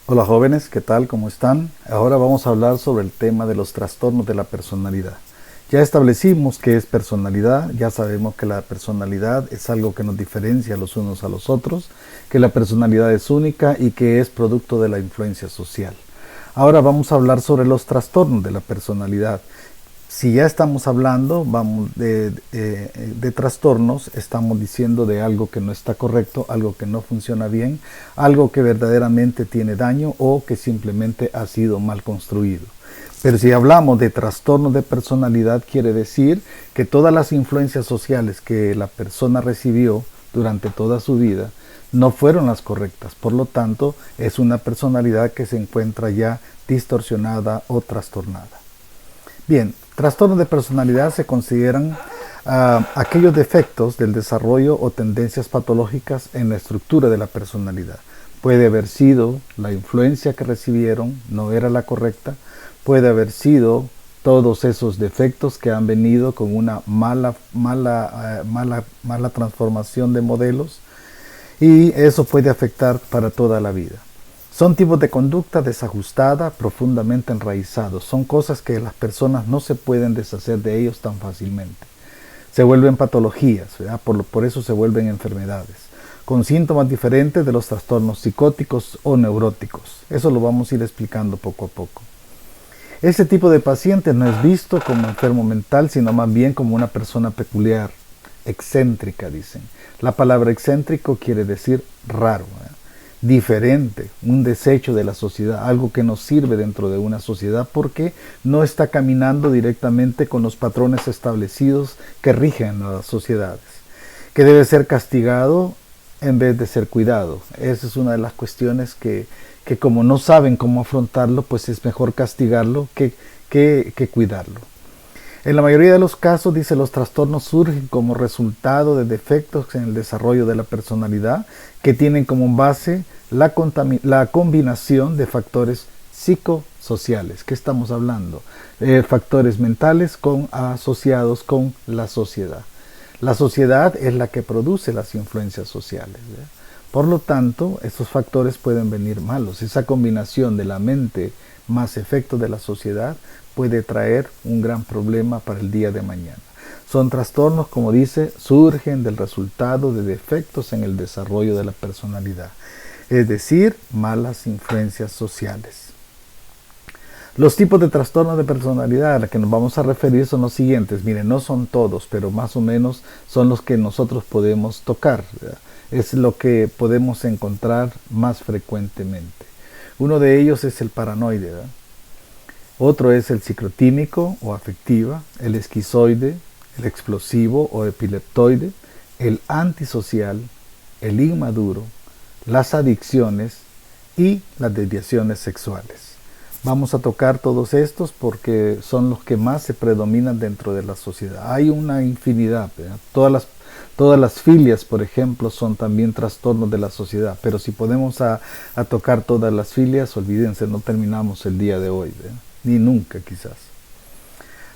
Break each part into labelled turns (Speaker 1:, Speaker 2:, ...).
Speaker 1: Hola jóvenes, ¿qué tal? ¿Cómo están? Ahora vamos a hablar sobre el tema de los trastornos de la personalidad. Ya establecimos qué es personalidad, ya sabemos que la personalidad es algo que nos diferencia los unos a los otros, que la personalidad es única y que es producto de la influencia social. Ahora vamos a hablar sobre los trastornos de la personalidad. Si ya estamos hablando de trastornos, estamos diciendo de algo que no está correcto, algo que no funciona bien, algo que verdaderamente tiene daño o que simplemente ha sido mal construido. Pero si hablamos de trastornos de personalidad, quiere decir que todas las influencias sociales que la persona recibió durante toda su vida no fueron las correctas. Por lo tanto, es una personalidad que se encuentra ya distorsionada o trastornada. Bien, trastornos de personalidad se consideran aquellos defectos del desarrollo o tendencias patológicas en la estructura de la personalidad. Puede haber sido la influencia que recibieron, no era la correcta, puede haber sido todos esos defectos que han venido con una mala transformación de modelos, y eso puede afectar para toda la vida. Son tipos de conducta desajustada, profundamente enraizados. Son cosas que las personas no se pueden deshacer de ellos tan fácilmente. Se vuelven patologías, ¿verdad? Por eso se vuelven enfermedades, con síntomas diferentes de los trastornos psicóticos o neuróticos. Eso lo vamos a ir explicando poco a poco. Este tipo de paciente no es visto como enfermo mental, sino más bien como una persona peculiar, excéntrica, dicen. La palabra excéntrico quiere decir raro, ¿verdad? Diferente, un desecho de la sociedad, algo que no sirve dentro de una sociedad porque no está caminando directamente con los patrones establecidos que rigen las sociedades, que debe ser castigado en vez de ser cuidado. Esa es una de las cuestiones que como no saben cómo afrontarlo, pues es mejor castigarlo que cuidarlo. En la mayoría de los casos, dice, los trastornos surgen como resultado de defectos en el desarrollo de la personalidad que tienen como base la combinación de factores psicosociales. ¿Qué estamos hablando? Factores mentales asociados con la sociedad. La sociedad es la que produce las influencias sociales, ¿verdad? Por lo tanto, esos factores pueden venir malos. Esa combinación de la mente más efectos de la sociedad puede traer un gran problema para el día de mañana. Son trastornos, como dice, surgen del resultado de defectos en el desarrollo de la personalidad, es decir, malas influencias sociales. Los tipos de trastornos de personalidad a los que nos vamos a referir son los siguientes. Miren, no son todos, pero más o menos son los que nosotros podemos tocar, ¿verdad? Es lo que podemos encontrar más frecuentemente. Uno de ellos es el paranoide, ¿verdad? Otro es el ciclotímico o afectiva, el esquizoide, el explosivo o epileptoide, el antisocial, el inmaduro, las adicciones y las desviaciones sexuales. Vamos a tocar todos estos porque son los que más se predominan dentro de la sociedad. Hay una infinidad, ¿verdad? Todas las filias, por ejemplo, son también trastornos de la sociedad, pero si podemos a tocar todas las filias, olvídense, no terminamos el día de hoy, ¿verdad? Ni nunca quizás.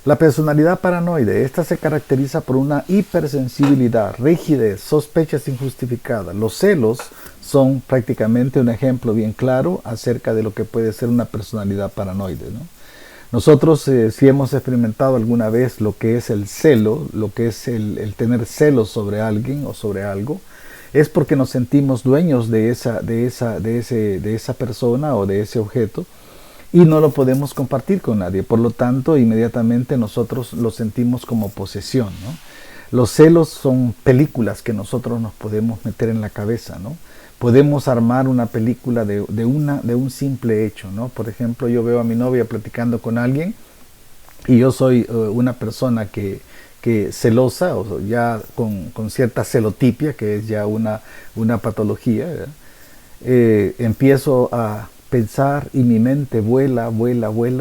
Speaker 1: La personalidad paranoide, esta se caracteriza por una hipersensibilidad, rigidez, sospechas injustificadas. Los celos son prácticamente un ejemplo bien claro acerca de lo que puede ser una personalidad paranoide, ¿no? Nosotros si hemos experimentado alguna vez lo que es el celo, lo que es el tener celos sobre alguien o sobre algo, es porque nos sentimos dueños de esa persona o de ese objeto y no lo podemos compartir con nadie. Por lo tanto, inmediatamente nosotros lo sentimos como posesión, ¿no? Los celos son películas que nosotros nos podemos meter en la cabeza, ¿no? Podemos armar una película de un simple hecho, ¿no? Por ejemplo, yo veo a mi novia platicando con alguien y yo soy una persona que celosa, o ya con cierta celotipia, que es ya una patología, ¿verdad? Empiezo a pensar y mi mente vuela,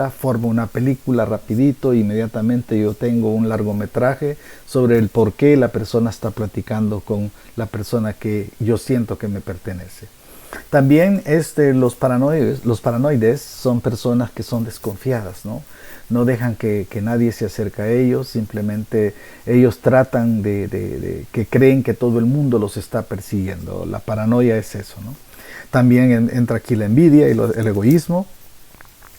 Speaker 1: forma una película rapidito, inmediatamente yo tengo un largometraje sobre el por qué la persona está platicando con la persona que yo siento que me pertenece. También los paranoides son personas que son desconfiadas, ¿no? No dejan que nadie se acerque a ellos, simplemente ellos tratan que creen que todo el mundo los está persiguiendo. La paranoia es eso, ¿no? También entra aquí la envidia y el egoísmo.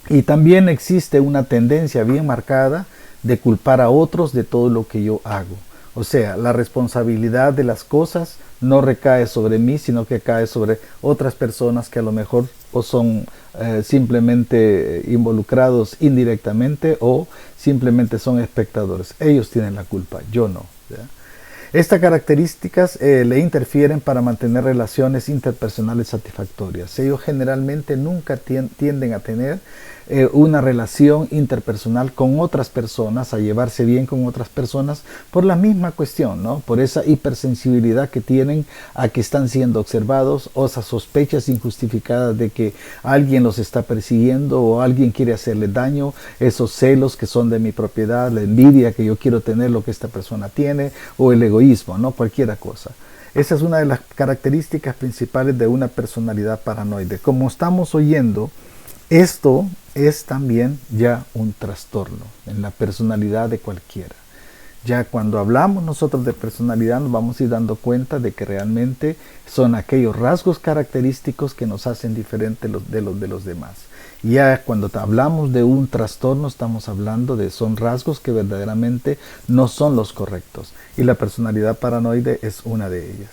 Speaker 1: Y también existe una tendencia bien marcada de culpar a otros de todo lo que yo hago. O sea, la responsabilidad de las cosas no recae sobre mí, sino que cae sobre otras personas que a lo mejor o son simplemente involucrados indirectamente o simplemente son espectadores. Ellos tienen la culpa, yo no. ¿Ya? Estas características le interfieren para mantener relaciones interpersonales satisfactorias. Ellos generalmente nunca tienden a tener una relación interpersonal con otras personas, a llevarse bien con otras personas por la misma cuestión, ¿no? Por esa hipersensibilidad que tienen a que están siendo observados, o esas sospechas injustificadas de que alguien los está persiguiendo o alguien quiere hacerle daño, esos celos que son de mi propiedad, la envidia que yo quiero tener lo que esta persona tiene, o el egoísmo, ¿no? Cualquiera cosa. Esa es una de las características principales de una personalidad paranoide. Como estamos oyendo, esto es también ya un trastorno en la personalidad de cualquiera. Ya cuando hablamos nosotros de personalidad nos vamos a ir dando cuenta de que realmente son aquellos rasgos característicos que nos hacen diferentes de los demás. Ya cuando hablamos de un trastorno estamos hablando de son rasgos que verdaderamente no son los correctos. Y la personalidad paranoide es una de ellas.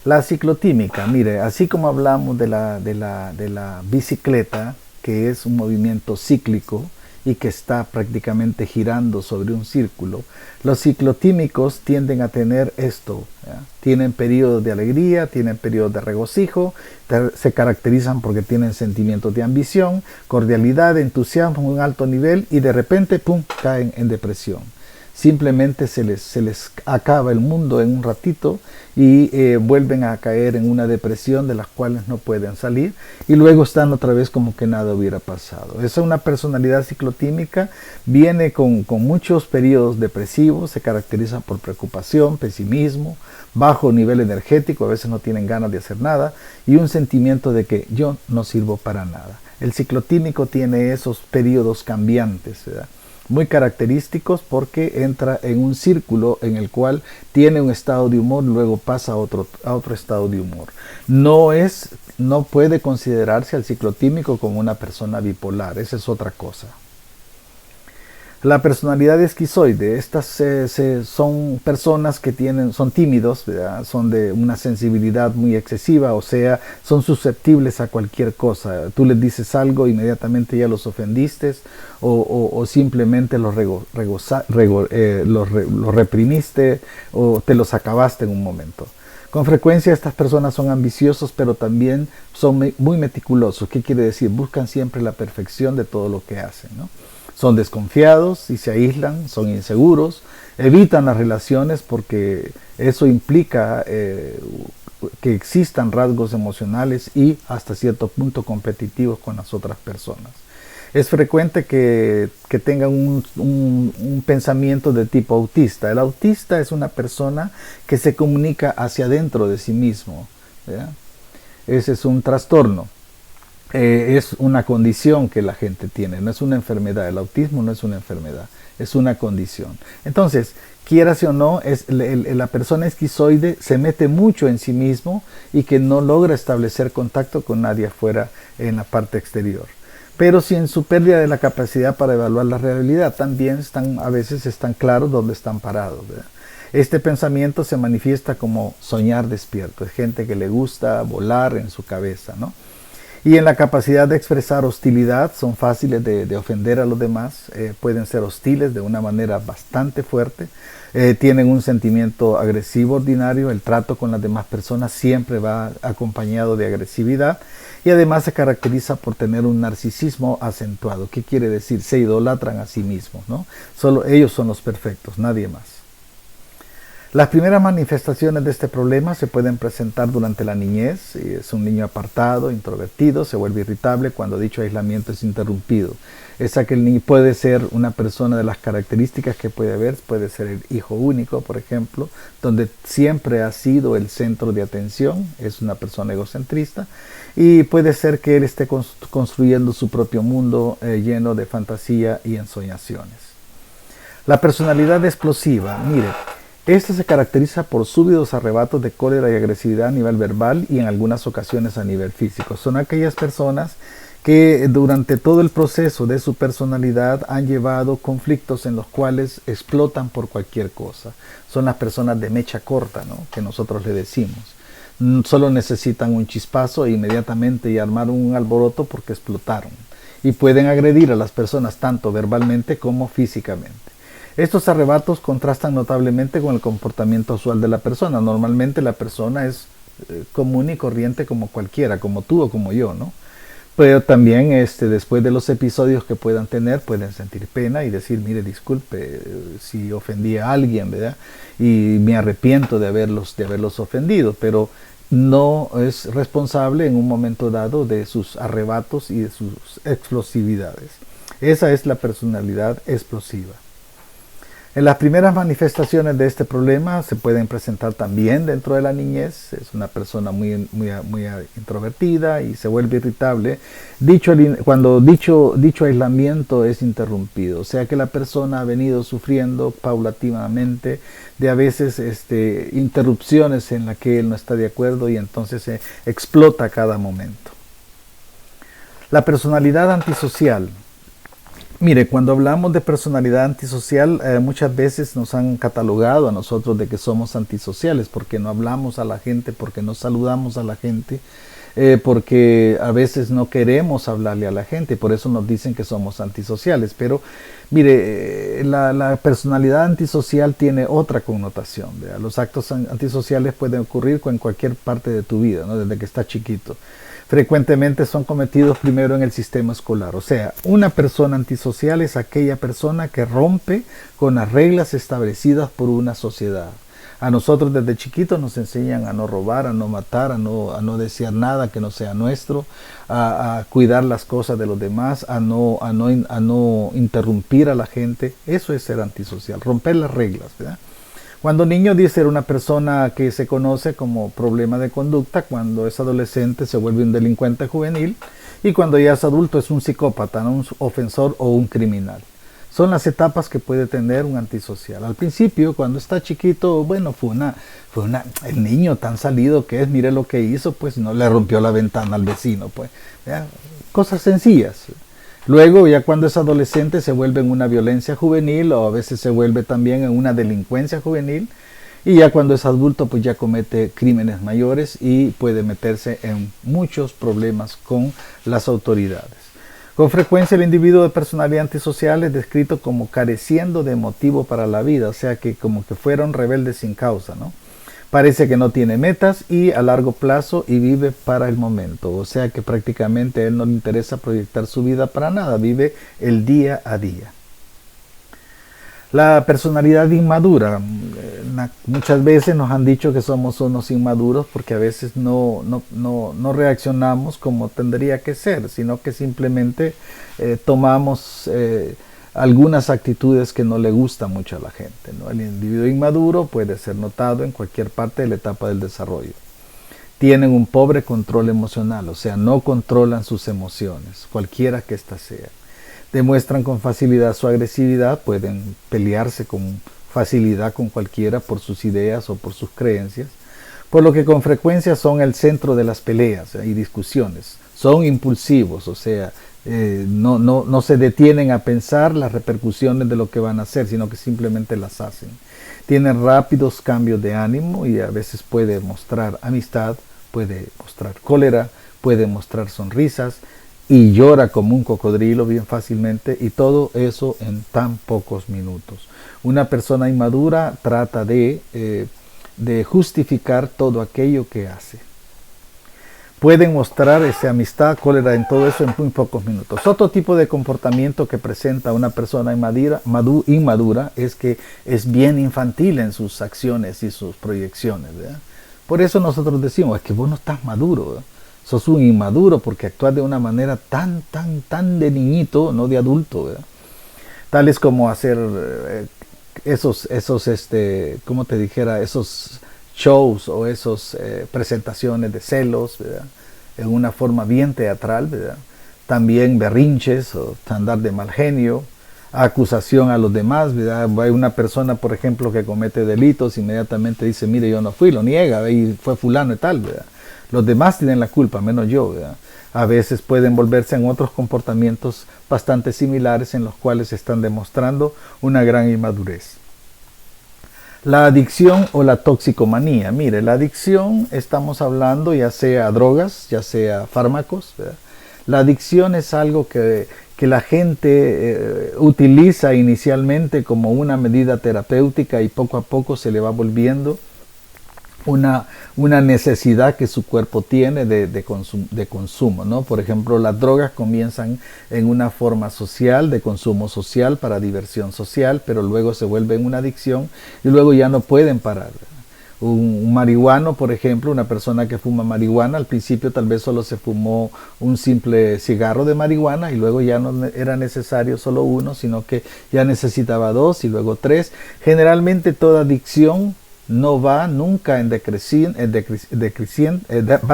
Speaker 1: La ciclotímica, mire, así como hablamos de la bicicleta, que es un movimiento cíclico y que está prácticamente girando sobre un círculo, los ciclotímicos tienden a tener esto, ¿ya? Tienen periodos de alegría, tienen periodos de regocijo, se caracterizan porque tienen sentimientos de ambición, cordialidad, entusiasmo, un alto nivel y de repente, ¡pum!, caen en depresión. Simplemente se les acaba el mundo en un ratito y vuelven a caer en una depresión de las cuales no pueden salir y luego están otra vez como que nada hubiera pasado. Esa es una personalidad ciclotímica, viene con muchos periodos depresivos, se caracteriza por preocupación, pesimismo, bajo nivel energético, a veces no tienen ganas de hacer nada y un sentimiento de que yo no sirvo para nada. El ciclotímico tiene esos periodos cambiantes, ¿verdad? Muy característicos porque entra en un círculo en el cual tiene un estado de humor, luego pasa a otro estado de humor. No puede considerarse al ciclotímico como una persona bipolar, esa es otra cosa. La personalidad esquizoide, estas son personas que son tímidos, ¿verdad? Son de una sensibilidad muy excesiva, o sea, son susceptibles a cualquier cosa. Tú les dices algo, inmediatamente ya los ofendiste o simplemente los reprimiste o te los acabaste en un momento. Con frecuencia estas personas son ambiciosos, pero también son muy meticulosos. ¿Qué quiere decir? Buscan siempre la perfección de todo lo que hacen, ¿no? Son desconfiados y se aíslan, son inseguros, evitan las relaciones porque eso implica que existan rasgos emocionales y hasta cierto punto competitivos con las otras personas. Es frecuente que tengan un pensamiento de tipo autista. El autista es una persona que se comunica hacia adentro de sí mismo, ¿verdad? Ese es un trastorno. Es una condición que la gente tiene, no es una enfermedad. El autismo no es una enfermedad, es una condición. Entonces, quieras o no, la persona esquizoide se mete mucho en sí mismo y que no logra establecer contacto con nadie afuera en la parte exterior. Pero si en su pérdida de la capacidad para evaluar la realidad, también a veces están claros dónde están parados, ¿verdad? Este pensamiento se manifiesta como soñar despierto. Es gente que le gusta volar en su cabeza, ¿no? Y en la capacidad de expresar hostilidad, son fáciles de ofender a los demás, pueden ser hostiles de una manera bastante fuerte, tienen un sentimiento agresivo ordinario, el trato con las demás personas siempre va acompañado de agresividad y además se caracteriza por tener un narcisismo acentuado. ¿Qué quiere decir? Se idolatran a sí mismos, ¿no? Solo ellos son los perfectos, nadie más. Las primeras manifestaciones de este problema se pueden presentar durante la niñez. Es un niño apartado, introvertido, se vuelve irritable cuando dicho aislamiento es interrumpido. Esa que el niño puede ser una persona de las características que puede haber, puede ser el hijo único, por ejemplo, donde siempre ha sido el centro de atención, es una persona egocentrista, y puede ser que él esté construyendo su propio mundo lleno de fantasía y ensoñaciones. La personalidad explosiva, mire, Este se caracteriza por súbitos arrebatos de cólera y agresividad a nivel verbal y en algunas ocasiones a nivel físico. Son aquellas personas que durante todo el proceso de su personalidad han llevado conflictos en los cuales explotan por cualquier cosa. Son las personas de mecha corta, ¿no?, que nosotros le decimos. Solo necesitan un chispazo e inmediatamente y armar un alboroto porque explotaron. Y pueden agredir a las personas tanto verbalmente como físicamente. Estos arrebatos contrastan notablemente con el comportamiento usual de la persona. Normalmente la persona es común y corriente como cualquiera, como tú o como yo, ¿no? Pero también después de los episodios que puedan tener, pueden sentir pena y decir, mire, disculpe si ofendí a alguien, ¿verdad? Y me arrepiento de haberlos ofendido, pero no es responsable en un momento dado de sus arrebatos y de sus explosividades. Esa es la personalidad explosiva. En las primeras manifestaciones de este problema se pueden presentar también dentro de la niñez. Es una persona muy introvertida y se vuelve irritable cuando dicho aislamiento es interrumpido. O sea que la persona ha venido sufriendo paulatinamente de a veces interrupciones en las que él no está de acuerdo y entonces se explota a cada momento. La personalidad antisocial. Mire, cuando hablamos de personalidad antisocial, muchas veces nos han catalogado a nosotros de que somos antisociales, porque no hablamos a la gente, porque no saludamos a la gente, porque a veces no queremos hablarle a la gente, por eso nos dicen que somos antisociales. Pero mire, la personalidad antisocial tiene otra connotación, ¿verdad? Los actos antisociales pueden ocurrir en cualquier parte de tu vida, ¿no?, desde que estás chiquito. Frecuentemente son cometidos primero en el sistema escolar. O sea, una persona antisocial es aquella persona que rompe con las reglas establecidas por una sociedad. A nosotros desde chiquitos nos enseñan a no robar, a no matar, a no desear nada que no sea nuestro, a cuidar las cosas de los demás, a no interrumpir a la gente. Eso es ser antisocial, romper las reglas, ¿verdad? Cuando niño dice ser una persona que se conoce como problema de conducta, cuando es adolescente se vuelve un delincuente juvenil y cuando ya es adulto es un psicópata, ¿no?, un ofensor o un criminal. Son las etapas que puede tener un antisocial. Al principio, cuando está chiquito, bueno, el niño tan salido que es, mire lo que hizo, pues no le rompió la ventana al vecino, pues, ¿ya? Cosas sencillas. Luego, ya cuando es adolescente, se vuelve en una violencia juvenil o a veces se vuelve también en una delincuencia juvenil. Y ya cuando es adulto, pues ya comete crímenes mayores y puede meterse en muchos problemas con las autoridades. Con frecuencia el individuo de personalidad antisocial es descrito como careciendo de motivo para la vida, o sea que como que fuera un rebelde sin causa, ¿no? Parece que no tiene metas y a largo plazo y vive para el momento. O sea que prácticamente a él no le interesa proyectar su vida para nada. Vive el día a día. La personalidad inmadura. Muchas veces nos han dicho que somos unos inmaduros porque a veces no reaccionamos como tendría que ser, sino que simplemente tomamos algunas actitudes que no le gustan mucho a la gente, ¿no? El individuo inmaduro puede ser notado en cualquier parte de la etapa del desarrollo. Tienen un pobre control emocional, o sea, no controlan sus emociones, cualquiera que ésta sea. Demuestran con facilidad su agresividad, pueden pelearse con facilidad con cualquiera por sus ideas o por sus creencias, por lo que con frecuencia son el centro de las peleas y discusiones. Son impulsivos, o sea, no se detienen a pensar las repercusiones de lo que van a hacer, sino que simplemente las hacen. Tienen rápidos cambios de ánimo y a veces puede mostrar amistad, puede mostrar cólera, puede mostrar sonrisas y llora como un cocodrilo bien fácilmente, y todo eso en tan pocos minutos. Una persona inmadura trata de justificar todo aquello que hace. Pueden mostrar amistad, cólera, en todo eso en muy pocos minutos. Otro tipo de comportamiento que presenta una persona inmadura es que es bien infantil en sus acciones y sus proyecciones, ¿verdad? Por eso nosotros decimos, es que vos no estás maduro, ¿verdad? Sos un inmaduro porque actúas de una manera tan de niñito, no de adulto, ¿verdad? Tales como hacer como te dijera, esos shows o esas presentaciones de celos, ¿verdad?, en una forma bien teatral, ¿verdad? También berrinches o andar de mal genio, acusación a los demás, ¿verdad? Hay una persona, por ejemplo, que comete delitos, inmediatamente dice, mire, yo no fui, lo niega, y fue fulano y tal, ¿verdad? Los demás tienen la culpa, menos yo, ¿verdad? A veces pueden volverse en otros comportamientos bastante similares en los cuales están demostrando una gran inmadurez. La adicción o la toxicomanía. Mire, la adicción estamos hablando ya sea drogas, ya sea fármacos, ¿verdad? La adicción es algo que la gente utiliza inicialmente como una medida terapéutica y poco a poco se le va volviendo una necesidad que su cuerpo tiene de consumo, ¿no? Por ejemplo, las drogas comienzan en una forma social, de consumo social, para diversión social, pero luego se vuelven una adicción y luego ya no pueden parar. Un marihuano, por ejemplo, una persona que fuma marihuana, al principio tal vez solo se fumó un simple cigarro de marihuana y luego ya no era necesario solo uno, sino que ya necesitaba 2 y luego 3. Generalmente toda adicción no va nunca va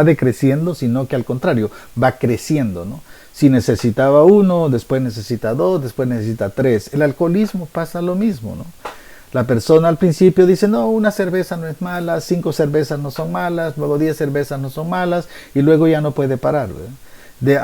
Speaker 1: decreciendo, sino que al contrario, va creciendo, ¿no? Si necesitaba 1, después necesita 2, después necesita 3. El alcoholismo pasa lo mismo, ¿no? La persona al principio dice, no, una cerveza no es mala, 5 cervezas no son malas, luego 10 cervezas no son malas, y luego ya no puede parar, ¿verdad?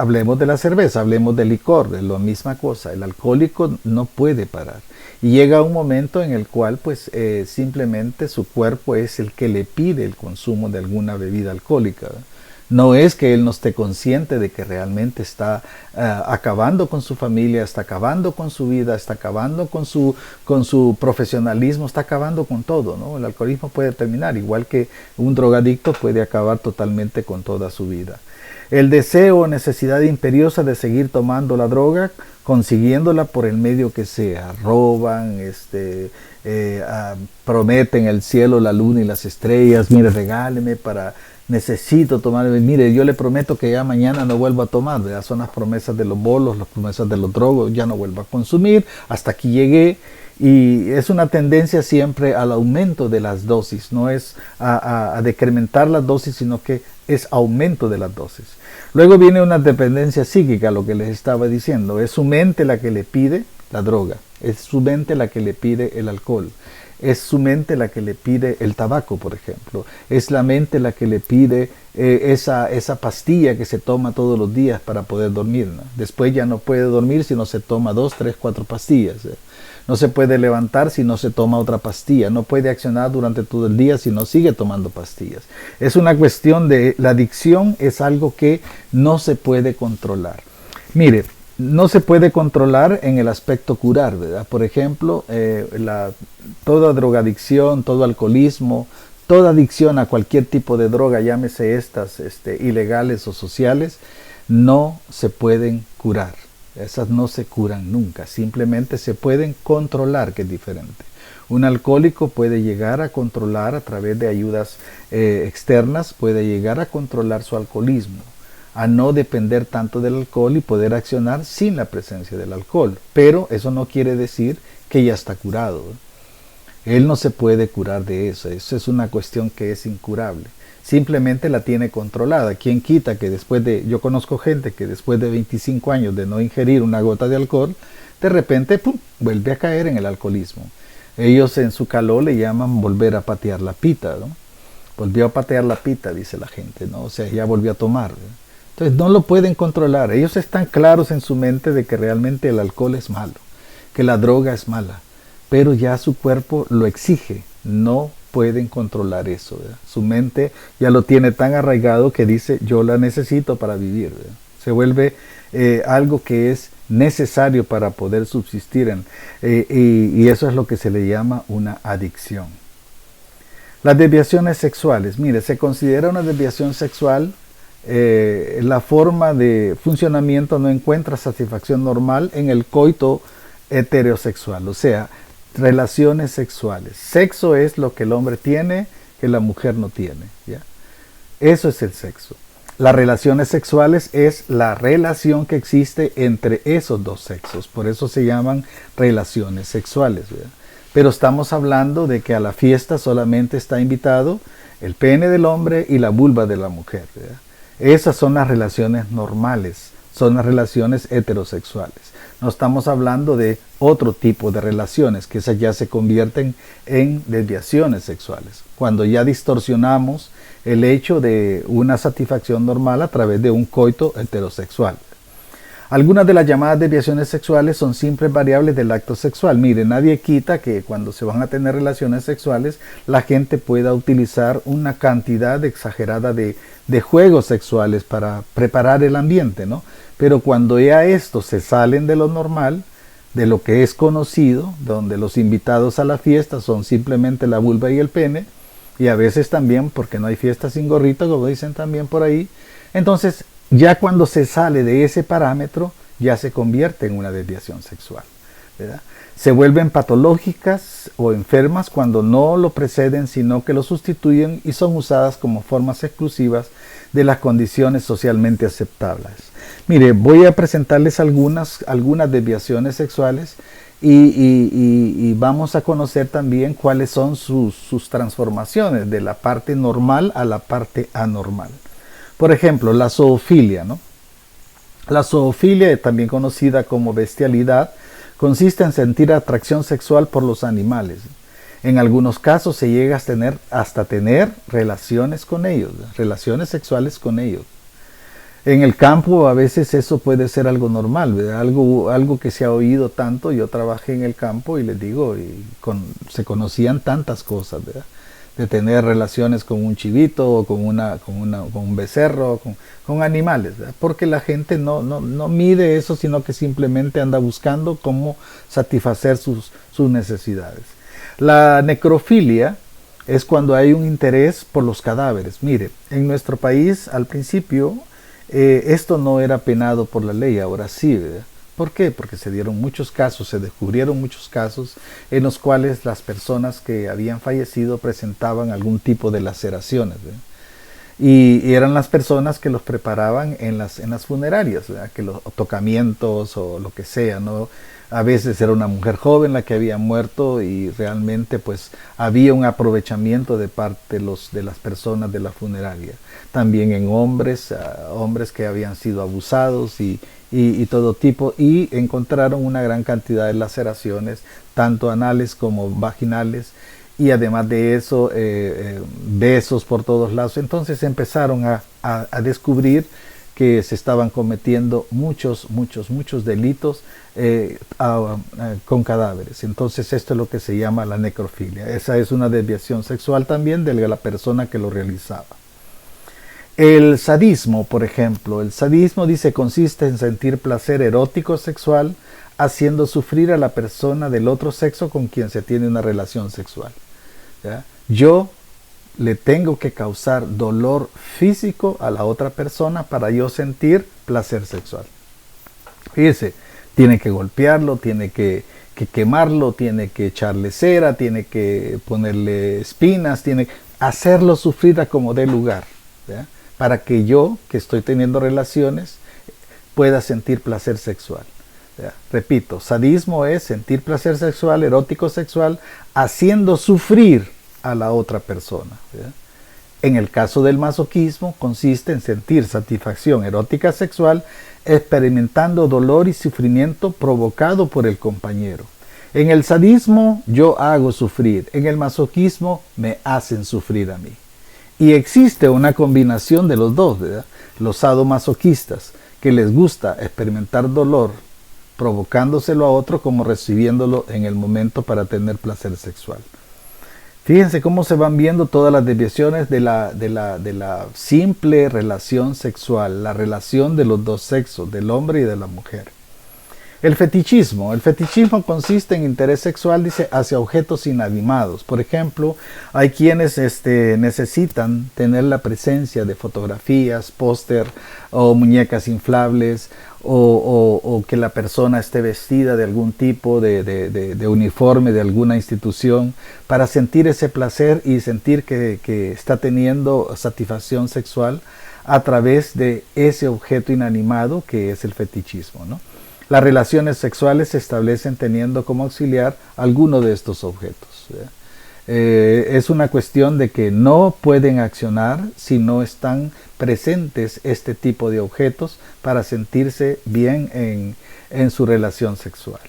Speaker 1: Hablemos de la cerveza, hablemos del licor, de la misma cosa. El alcohólico no puede parar. Y llega un momento en el cual pues simplemente su cuerpo es el que le pide el consumo de alguna bebida alcohólica, ¿verdad? No es que él no esté consciente de que realmente está acabando con su familia, está acabando con su vida, está acabando con su profesionalismo, está acabando con todo, ¿no? El alcoholismo puede terminar, igual que un drogadicto puede acabar totalmente con toda su vida. El deseo o necesidad imperiosa de seguir tomando la droga, consiguiéndola por el medio que sea. Roban, prometen el cielo, la luna y las estrellas. Mire, regáleme para... necesito tomar, mire, yo le prometo que ya mañana no vuelvo a tomar, ¿verdad? Son las promesas de los bolos, las promesas de los drogos, ya no vuelvo a consumir, hasta aquí llegué. Y es una tendencia siempre al aumento de las dosis, no es a decrementar las dosis, sino que es aumento de las dosis. Luego viene una dependencia psíquica, lo que les estaba diciendo, es su mente la que le pide la droga, es su mente la que le pide el alcohol. Es su mente la que le pide el tabaco, por ejemplo. Es la mente la que le pide esa pastilla que se toma todos los días para poder dormir, ¿no? Después ya no puede dormir si no se toma 2, 3, 4 pastillas. No se puede levantar si no se toma otra pastilla. No puede accionar durante todo el día si no sigue tomando pastillas. Es una cuestión de... La adicción es algo que no se puede controlar. Mire, no se puede controlar en el aspecto curar, ¿verdad? Por ejemplo, toda drogadicción, todo alcoholismo, toda adicción a cualquier tipo de droga, llámese estas ilegales o sociales, no se pueden curar. Esas no se curan nunca, simplemente se pueden controlar, que es diferente. Un alcohólico puede llegar a controlar a través de ayudas externas, puede llegar a controlar su alcoholismo, a no depender tanto del alcohol y poder accionar sin la presencia del alcohol. Pero eso no quiere decir que ya está curado. Él no se puede curar de eso. Eso es una cuestión que es incurable. Simplemente la tiene controlada. ¿Quién quita que yo conozco gente que después de 25 años de no ingerir una gota de alcohol, de repente, ¡pum!, vuelve a caer en el alcoholismo. Ellos en su calor le llaman volver a patear la pita, ¿no? Volvió a patear la pita, dice la gente, ¿no? O sea, ya volvió a tomar, ¿no? Entonces no lo pueden controlar. Ellos están claros en su mente de que realmente el alcohol es malo, que la droga es mala, pero ya su cuerpo lo exige. No pueden controlar eso, ¿verdad? Su mente ya lo tiene tan arraigado que dice, yo la necesito para vivir, ¿verdad? Se vuelve algo que es necesario para poder subsistir y eso es lo que se le llama una adicción. Las desviaciones sexuales. Mire, se considera una desviación sexual la forma de funcionamiento no encuentra satisfacción normal en el coito heterosexual, o sea, relaciones sexuales. Sexo es lo que el hombre tiene que la mujer no tiene, ¿ya? Eso es el sexo. Las relaciones sexuales es la relación que existe entre esos dos sexos, por eso se llaman relaciones sexuales, ¿verdad? Pero estamos hablando de que a la fiesta solamente está invitado el pene del hombre y la vulva de la mujer, ¿verdad? Esas son las relaciones normales, son las relaciones heterosexuales. No estamos hablando de otro tipo de relaciones, que esas ya se convierten en desviaciones sexuales. Cuando ya distorsionamos el hecho de una satisfacción normal a través de un coito heterosexual. Algunas de las llamadas desviaciones sexuales son simples variables del acto sexual. Mire, nadie quita que cuando se van a tener relaciones sexuales, la gente pueda utilizar una cantidad exagerada de juegos sexuales para preparar el ambiente, ¿no? Pero cuando ya estos se salen de lo normal, de lo que es conocido, donde los invitados a la fiesta son simplemente la vulva y el pene, y a veces también, porque no hay fiesta sin gorrito, como dicen también por ahí, entonces ya cuando se sale de ese parámetro, ya se convierte en una desviación sexual, ¿verdad? Se vuelven patológicas o enfermas cuando no lo preceden, sino que lo sustituyen y son usadas como formas exclusivas de las condiciones socialmente aceptables. Mire, voy a presentarles algunas desviaciones sexuales y vamos a conocer también cuáles son sus transformaciones de la parte normal a la parte anormal. Por ejemplo, la zoofilia, ¿no? La zoofilia, también conocida como bestialidad, consiste en sentir atracción sexual por los animales. En algunos casos se llega hasta tener relaciones con ellos, relaciones sexuales con ellos. En el campo a veces eso puede ser algo normal, ¿verdad? Algo que se ha oído tanto. Yo trabajé en el campo y les digo, se conocían tantas cosas, ¿verdad? De tener relaciones con un chivito o con un becerro, con animales, ¿verdad? Porque la gente no mide eso, sino que simplemente anda buscando cómo satisfacer sus necesidades. La necrofilia es cuando hay un interés por los cadáveres. Mire, en nuestro país al principio esto no era penado por la ley, ahora sí, ¿verdad? ¿Por qué? Porque se dieron muchos casos, se descubrieron muchos casos en los cuales las personas que habían fallecido presentaban algún tipo de laceraciones, ¿verdad? Y eran las personas que los preparaban en las funerarias, ¿verdad? Que los tocamientos o lo que sea, ¿no? A veces era una mujer joven la que había muerto y realmente pues había un aprovechamiento de parte de las personas de la funeraria. También en hombres que habían sido abusados y todo tipo, y encontraron una gran cantidad de laceraciones, tanto anales como vaginales, y además de eso besos por todos lados. Entonces empezaron a descubrir que se estaban cometiendo muchos delitos con cadáveres. Entonces esto es lo que se llama la necrofilia. Esa es una desviación sexual también de la persona que lo realizaba. El sadismo, por ejemplo, el sadismo consiste en sentir placer erótico sexual haciendo sufrir a la persona del otro sexo con quien se tiene una relación sexual, ¿ya? Yo le tengo que causar dolor físico a la otra persona para yo sentir placer sexual. Fíjese, tiene que golpearlo, tiene que quemarlo, tiene que echarle cera, tiene que ponerle espinas, tiene que hacerlo sufrir a como dé lugar, ¿ya? Para que yo, que estoy teniendo relaciones, pueda sentir placer sexual, ¿ya? Repito, sadismo es sentir placer sexual, erótico sexual, haciendo sufrir a la otra persona, ¿ya? En el caso del masoquismo, consiste en sentir satisfacción erótica sexual experimentando dolor y sufrimiento provocado por el compañero. En el sadismo yo hago sufrir, en el masoquismo me hacen sufrir a mí. Y existe una combinación de los dos, ¿verdad? Los sadomasoquistas, que les gusta experimentar dolor provocándoselo a otro como recibiéndolo en el momento para tener placer sexual. Fíjense cómo se van viendo todas las desviaciones de la simple relación sexual, la relación de los dos sexos, del hombre y de la mujer. El fetichismo consiste en interés sexual, hacia objetos inanimados. Por ejemplo, hay quienes necesitan tener la presencia de fotografías, póster o muñecas inflables, o que la persona esté vestida de algún tipo de uniforme de alguna institución para sentir ese placer y sentir que está teniendo satisfacción sexual a través de ese objeto inanimado que es el fetichismo, ¿no? Las relaciones sexuales se establecen teniendo como auxiliar alguno de estos objetos, ¿verdad? Es una cuestión de que no pueden accionar si no están presentes este tipo de objetos para sentirse bien en su relación sexual.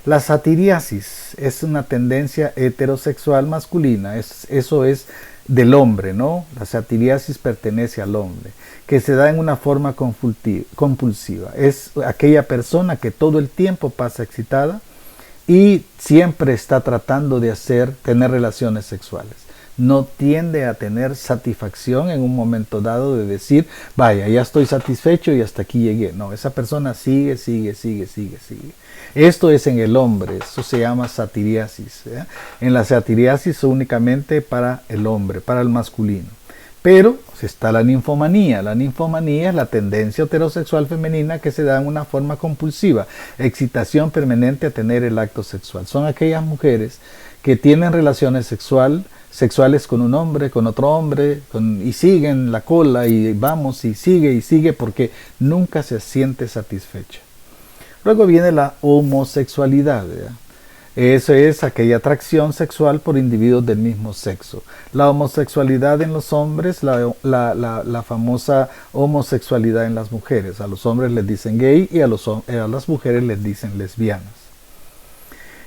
Speaker 1: La satiriasis es una tendencia heterosexual masculina, eso es del hombre, ¿no? La satiriasis pertenece al hombre, que se da en una forma compulsiva. Es aquella persona que todo el tiempo pasa excitada y siempre está tratando de tener relaciones sexuales. No tiende a tener satisfacción en un momento dado de decir, vaya, ya estoy satisfecho y hasta aquí llegué. No, esa persona sigue. Esto es en el hombre, eso se llama satiriasis. En la satiriasis únicamente para el hombre, para el masculino. Pero está la ninfomanía. La ninfomanía es la tendencia heterosexual femenina que se da en una forma compulsiva, excitación permanente a tener el acto sexual. Son aquellas mujeres que tienen relaciones sexuales con un hombre, con otro hombre, y siguen la cola y vamos y sigue porque nunca se siente satisfecha. Luego viene la homosexualidad, ¿verdad? Eso es aquella atracción sexual por individuos del mismo sexo. La homosexualidad en los hombres, la famosa homosexualidad en las mujeres. A los hombres les dicen gay y a las mujeres les dicen lesbianas.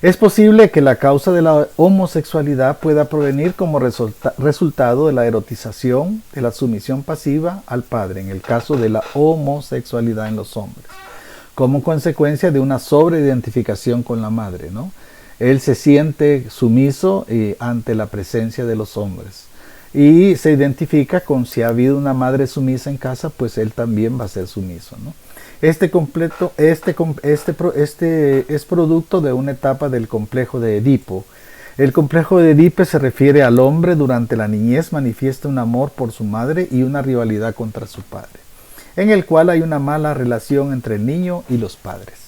Speaker 1: Es posible que la causa de la homosexualidad pueda provenir como resultado de la erotización, de la sumisión pasiva al padre, en el caso de la homosexualidad en los hombres, como consecuencia de una sobreidentificación con la madre, ¿no? Él se siente sumiso ante la presencia de los hombres y se identifica con si ha habido una madre sumisa en casa, pues él también va a ser sumiso, ¿no? Este es producto de una etapa del complejo de Edipo. El complejo de Edipo se refiere al hombre durante la niñez manifiesta un amor por su madre y una rivalidad contra su padre, en el cual hay una mala relación entre el niño y los padres.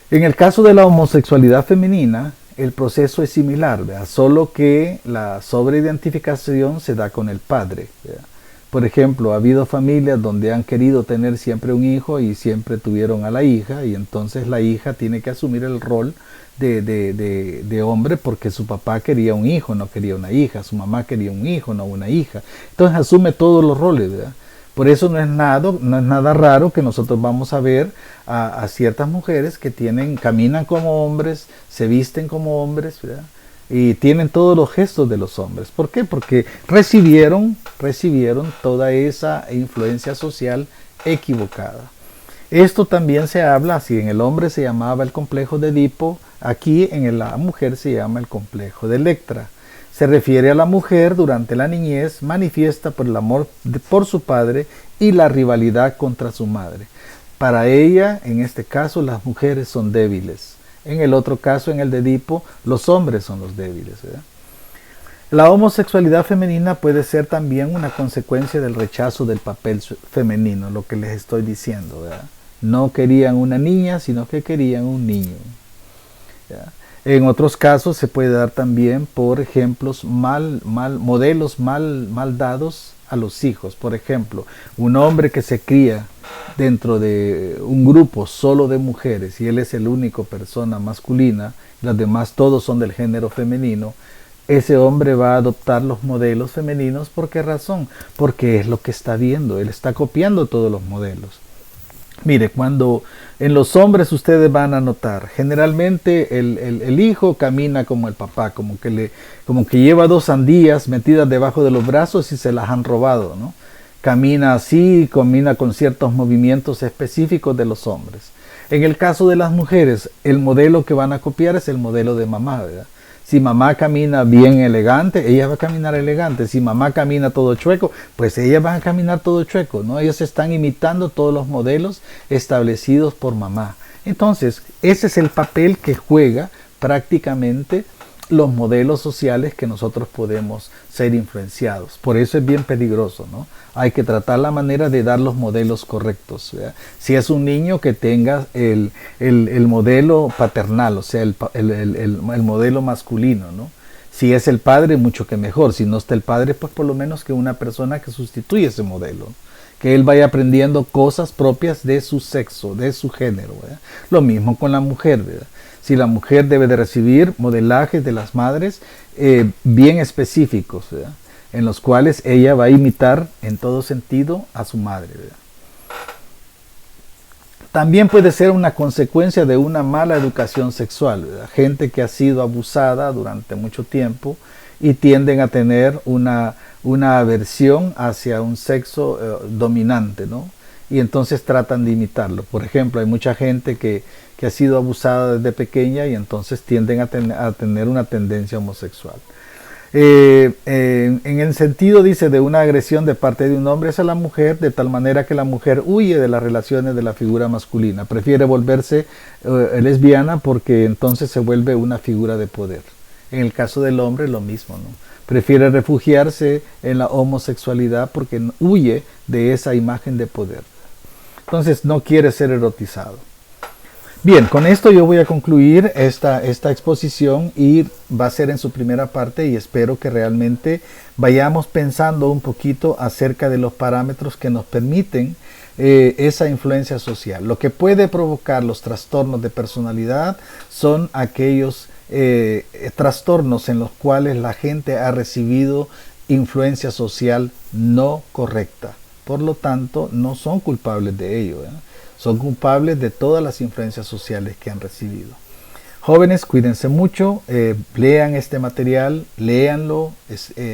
Speaker 1: En el caso de la homosexualidad femenina, el proceso es similar, ¿verdad? Solo que la sobreidentificación se da con el padre, ¿verdad? Por ejemplo, ha habido familias donde han querido tener siempre un hijo y siempre tuvieron a la hija, y entonces la hija tiene que asumir el rol de hombre porque su papá quería un hijo, no quería una hija, su mamá quería un hijo, no una hija. Entonces asume todos los roles, ¿verdad? Por eso no es nada raro que nosotros vamos a ver a ciertas mujeres que caminan como hombres, se visten como hombres, ¿verdad? Y tienen todos los gestos de los hombres. ¿Por qué? Porque recibieron toda esa influencia social equivocada. Esto también se habla, si en el hombre se llamaba el complejo de Edipo, aquí en la mujer se llama el complejo de Electra. Se refiere a la mujer durante la niñez, manifiesta por el amor por su padre y la rivalidad contra su madre. Para ella, en este caso, las mujeres son débiles. En el otro caso, en el de Edipo, los hombres son los débiles, ¿verdad? La homosexualidad femenina puede ser también una consecuencia del rechazo del papel femenino, lo que les estoy diciendo, ¿verdad? No querían una niña, sino que querían un niño, ¿verdad? En otros casos se puede dar también por ejemplos modelos mal dados a los hijos. Por ejemplo, un hombre que se cría dentro de un grupo solo de mujeres y él es el único persona masculina, las demás todos son del género femenino, ese hombre va a adoptar los modelos femeninos. ¿Por qué razón? Porque es lo que está viendo, él está copiando todos los modelos. Mire, cuando en los hombres ustedes van a notar, generalmente el hijo camina como el papá, como que lleva 2 sandías metidas debajo de los brazos y se las han robado, ¿no? Camina así, camina con ciertos movimientos específicos de los hombres. En el caso de las mujeres, el modelo que van a copiar es el modelo de mamá, ¿verdad? Si mamá camina bien elegante, ella va a caminar elegante. Si mamá camina todo chueco, pues ellas van a caminar todo chueco, ¿no? Ellos están imitando todos los modelos establecidos por mamá. Entonces, ese es el papel que juega prácticamente los modelos sociales que nosotros podemos ser influenciados. Por eso es bien peligroso, ¿no? Hay que tratar la manera de dar los modelos correctos, ¿verdad? Si es un niño, que tenga el modelo paternal, o sea, el modelo masculino, ¿no? Si es el padre, mucho que mejor. Si no está el padre, pues por lo menos que una persona que sustituya ese modelo, que él vaya aprendiendo cosas propias de su sexo, de su género, ¿verdad? Lo mismo con la mujer, ¿verdad? Si la mujer debe de recibir modelajes de las madres bien específicos, ¿verdad? En los cuales ella va a imitar en todo sentido a su madre, ¿verdad? También puede ser una consecuencia de una mala educación sexual, ¿verdad? Gente que ha sido abusada durante mucho tiempo y tienden a tener una aversión hacia un sexo dominante, ¿no? Y entonces tratan de imitarlo. Por ejemplo, hay mucha gente que ha sido abusada desde pequeña y entonces tienden a tener una tendencia homosexual. En el sentido, dice, de una agresión de parte de un hombre hacia la mujer, de tal manera que la mujer huye de las relaciones de la figura masculina, prefiere volverse lesbiana porque entonces se vuelve una figura de poder. En el caso del hombre lo mismo, ¿no? Prefiere refugiarse en la homosexualidad porque huye de esa imagen de poder. Entonces no quiere ser erotizado. Bien, con esto yo voy a concluir esta exposición y va a ser en su primera parte y espero que realmente vayamos pensando un poquito acerca de los parámetros que nos permiten esa influencia social. Lo que puede provocar los trastornos de personalidad son aquellos trastornos en los cuales la gente ha recibido influencia social no correcta. Por lo tanto, no son culpables de ello, ¿eh? Son culpables de todas las influencias sociales que han recibido. Jóvenes, cuídense mucho, lean este material, léanlo,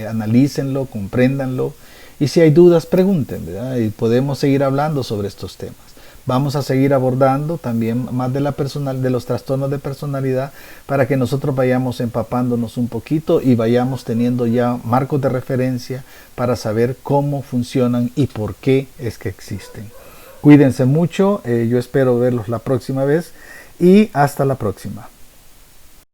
Speaker 1: analícenlo, compréndanlo y si hay dudas pregunten, ¿verdad? Y podemos seguir hablando sobre estos temas. Vamos a seguir abordando también más de los trastornos de personalidad para que nosotros vayamos empapándonos un poquito y vayamos teniendo ya marcos de referencia para saber cómo funcionan y por qué es que existen. Cuídense mucho, yo espero verlos la próxima vez y hasta la próxima.